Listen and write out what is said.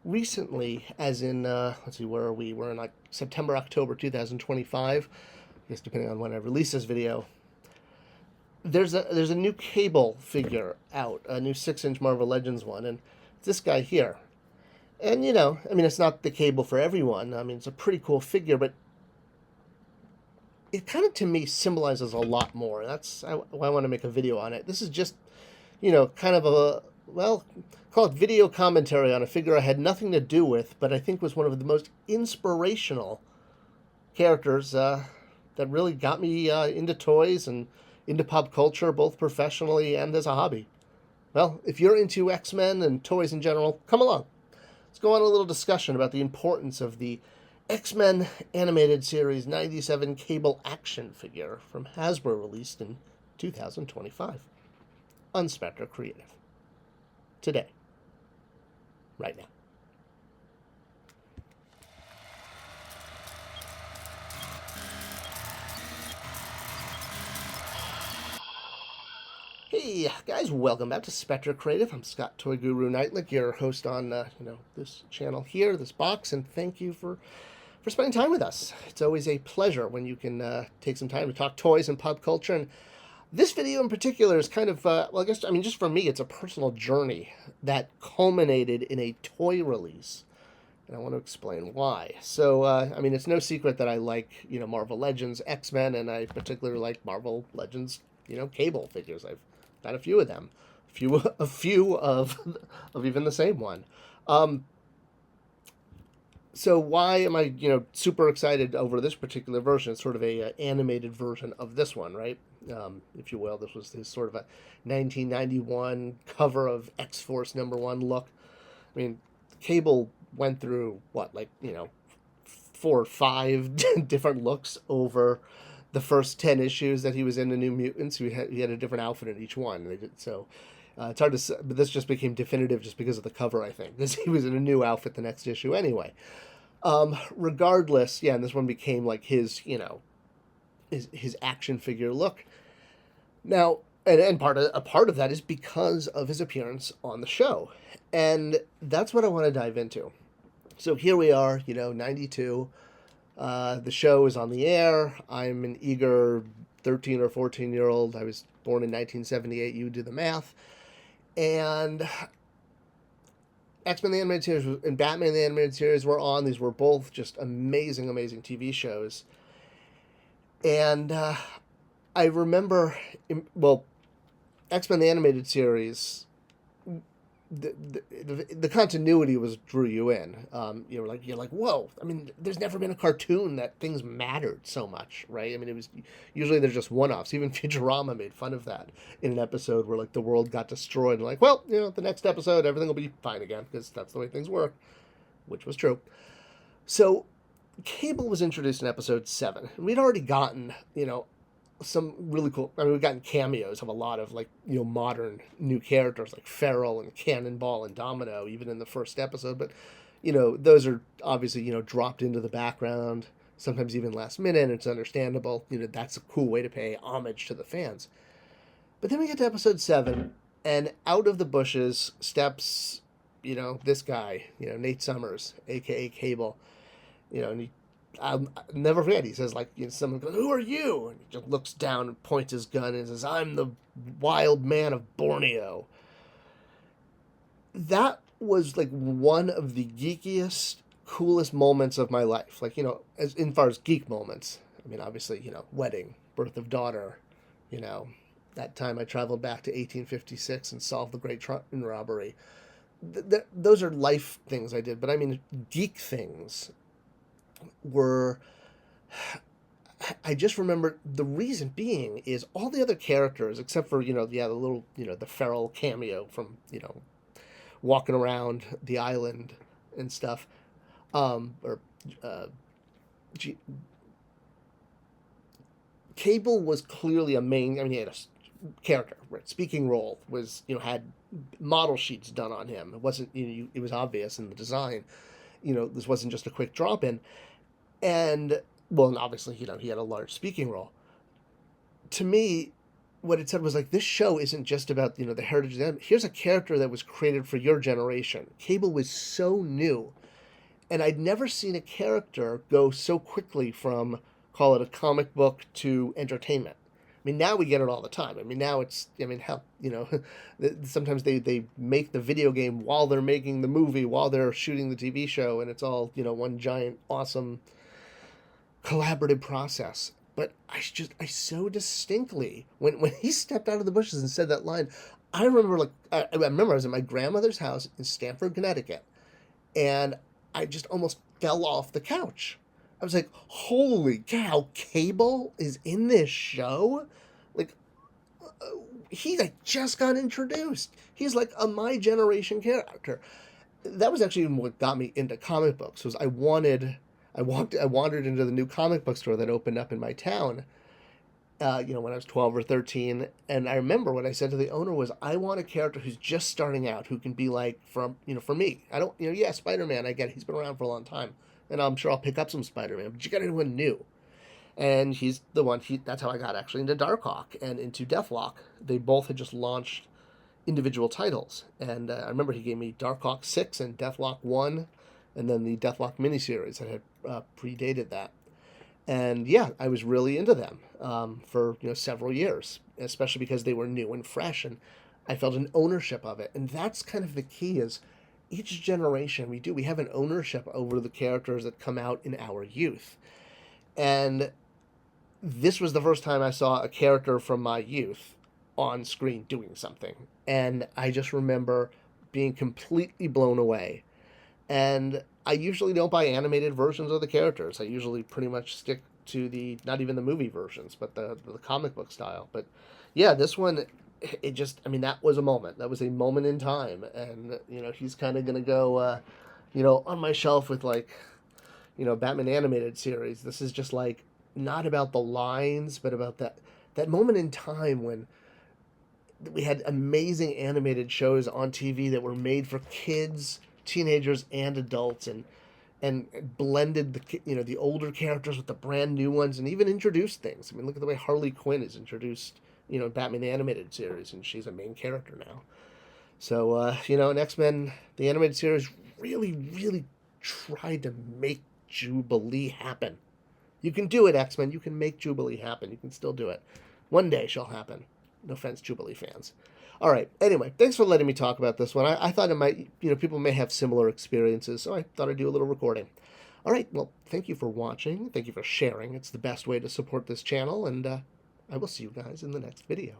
recently, as in, let's see, where are we? We're in like September, October 2025. I guess depending on when I release this video. There's a new Cable figure out, a new 6-inch Marvel Legends one, and it's this guy here. And I mean, it's not the Cable for everyone. I mean, it's a pretty cool figure, but it kind of to me symbolizes a lot more. That's why I want to make a video on it. This is just, kind of a, well, call it video commentary on a figure I had nothing to do with, but I think was one of the most inspirational characters that really got me into toys and into pop culture, both professionally and as a hobby. Well, if you're into X-Men and toys in general, come along. Let's go on a little discussion about the importance of the X-Men animated series 97 Cable action figure from Hasbro, released in 2025 on Spector Creative. Today. Right now. Hey guys, welcome back to Spector Creative. I'm Scott Toy Guru Neitlich, your host on this channel here, this box, and thank you for spending time with us. It's always a pleasure when you can take some time to talk toys and pop culture. And this video in particular is kind of, just for me, it's a personal journey that culminated in a toy release. And I want to explain why. So, it's no secret that I like, Marvel Legends, X-Men, and I particularly like Marvel Legends, Cable figures. I've got a few of them. A few of even the same one. So why am I, super excited over this particular version? It's sort of a animated version of this one, right? If you will. This was this sort of a 1991 cover of X-Force #1 look. I mean, Cable went through, 4 or 5 different looks over the first 10 issues that he was in the New Mutants. He had a different outfit in each one. They did so. It's hard to say, but this just became definitive just because of the cover, I think, because he was in a new outfit the next issue anyway. Regardless, and this one became like his, his action figure look. Now, and a part of that is because of his appearance on the show, and that's what I want to dive into. So here we are, 92. The show is on the air. I'm an eager 13 or 14-year-old. I was born in 1978. You do the math. And X-Men the Animated Series and Batman the Animated Series were on. These were both just amazing, amazing TV shows. And I remember, X-Men the Animated Series, the continuity drew you in. You're like, whoa! I mean, there's never been a cartoon that things mattered so much, right? I mean, it was usually they're just one-offs. Even Futurama made fun of that in an episode where the world got destroyed. And the next episode everything will be fine again because that's the way things work, which was true. So, Cable was introduced in episode 7, and we'd already gotten some really cool. I mean, we've gotten cameos of a lot of modern new characters like Feral and Cannonball and Domino, even in the first episode. But those are obviously dropped into the background, sometimes even last minute. And it's understandable. That's a cool way to pay homage to the fans. But then we get to episode 7, and out of the bushes steps this guy, Nate Summers, aka Cable, and he. I'll never forget. He says, someone goes, "Who are you?" And he just looks down and points his gun and says, "I'm the wild man of Borneo." That was one of the geekiest, coolest moments of my life. As far as geek moments. I mean, obviously, wedding, birth of daughter, that time I traveled back to 1856 and solved the Great Trenton robbery. Those are life things I did, but I mean, geek things were, I just remember the reason being is all the other characters except for the little the Feral cameo from walking around the island and stuff, Cable was clearly a main. I mean, he had a character, right? Speaking role was had model sheets done on him. It wasn't it was obvious in the design. This wasn't just a quick drop in. And, well, and obviously, he had a large speaking role. To me, what it said was like, this show isn't just about, the heritage of them. Here's a character that was created for your generation. Cable was so new, and I'd never seen a character go so quickly from, call it a comic book, to entertainment. I mean, now we get it all the time. I mean, now it's, I mean, hell, sometimes they make the video game while they're making the movie, while they're shooting the TV show, and it's all, one giant, awesome, collaborative process. But I so distinctly, when he stepped out of the bushes and said that line, I remember, like, I remember I was at my grandmother's house in Stamford, Connecticut, and I just almost fell off the couch. I was like, holy cow, Cable is in this show? Like, he like just got introduced. He's like a my generation character. That was actually what got me into comic books. Was I wandered into the new comic book store that opened up in my town. When I was 12 or 13, and I remember what I said to the owner was, I want a character who's just starting out, who can be like, for me. I don't, yeah, Spider-Man, I get it. He's been around for a long time, and I'm sure I'll pick up some Spider-Man, but you got anyone new. And he's the one, that's how I got actually into Darkhawk and into Deathlock. They both had just launched individual titles, and I remember he gave me Darkhawk 6 and Deathlock 1, and then the Deathlock miniseries that had predated that. And yeah, I was really into them for several years, especially because they were new and fresh, and I felt an ownership of it. And that's kind of the key: is each generation we have an ownership over the characters that come out in our youth. And this was the first time I saw a character from my youth on screen doing something, and I just remember being completely blown away. And I usually don't buy animated versions of the characters. I usually pretty much stick to not even the movie versions, but the comic book style. But yeah, this one, that was a moment. That was a moment in time. And, he's kind of going to go, on my shelf with like, Batman animated series. This is just like, not about the lines, but about that moment in time when we had amazing animated shows on TV that were made for kids, teenagers, and adults, and blended the older characters with the brand new ones, and even introduced things. I mean, look at the way Harley Quinn is introduced, Batman animated series, and she's a main character now. So in X-Men, the animated series really, really tried to make Jubilee happen. You can do it, X-Men. You can make Jubilee happen. You can still do it. One day she'll happen. No offense, Jubilee fans. All right. Anyway, thanks for letting me talk about this one. I thought it might, people may have similar experiences, so I thought I'd do a little recording. All right. Well, thank you for watching. Thank you for sharing. It's the best way to support this channel, and I will see you guys in the next video.